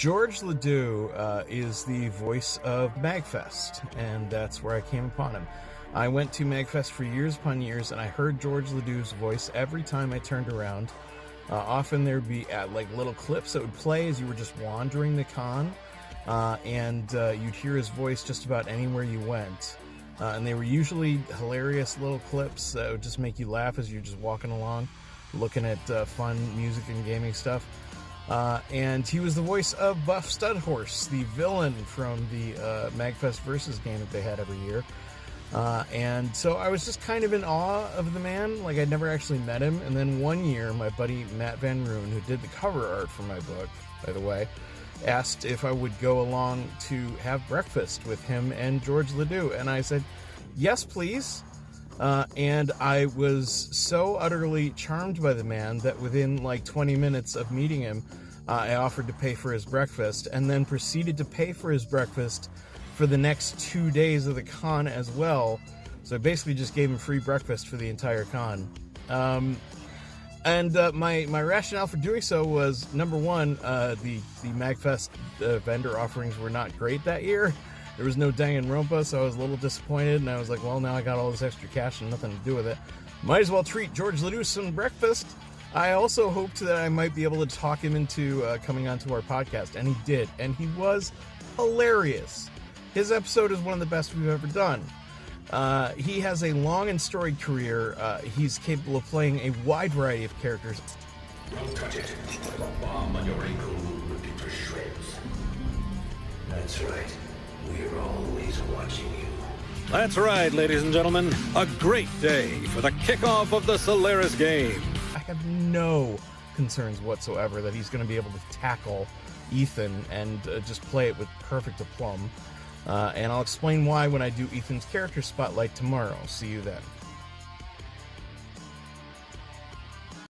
George Ledoux is the voice of MagFest, and that's where I came upon him. I went to MagFest for years upon years, and I heard George Ledoux's voice every time I turned around. Often there'd be like little clips that would play as you were just wandering the con, and you'd hear his voice just about anywhere you went. And they were usually hilarious little clips that would just make you laugh as you're just walking along, looking at fun music and gaming stuff. And he was the voice of Buff Studhorse, the villain from the MagFest Versus game that they had every year. And so I was just kind of in awe of the man. Like, I'd never actually met him. And then one year, my buddy Matt Van Roon, who did the cover art for my book, by the way, asked if I would go along to have breakfast with him and George Ledoux. And I said, yes, please. And I was so utterly charmed by the man that within like 20 minutes of meeting him, I offered to pay for his breakfast, and then proceeded to pay for his breakfast for the next 2 days of the con as well. So I basically just gave him free breakfast for the entire con. And my rationale for doing so was, number one, the MagFest vendor offerings were not great that year. There was no Danganronpa, so I was a little disappointed, and I was like, well, now I got all this extra cash and nothing to do with it. Might as well treat George Ledoux some breakfast. I also hoped that I might be able to talk him into coming onto our podcast, and he did, and he was hilarious. His episode is one of the best we've ever done. He has a long and storied career. He's capable of playing a wide variety of characters. Don't touch it. The bomb on your ankle will rip it to shreds. That's right. We're always watching you. That's right, ladies and gentlemen. A great day for the kickoff of the Solaris game. I have no concerns whatsoever that he's going to be able to tackle Ethan and just play it with perfect aplomb. And I'll explain why when I do Ethan's character spotlight tomorrow. See you then.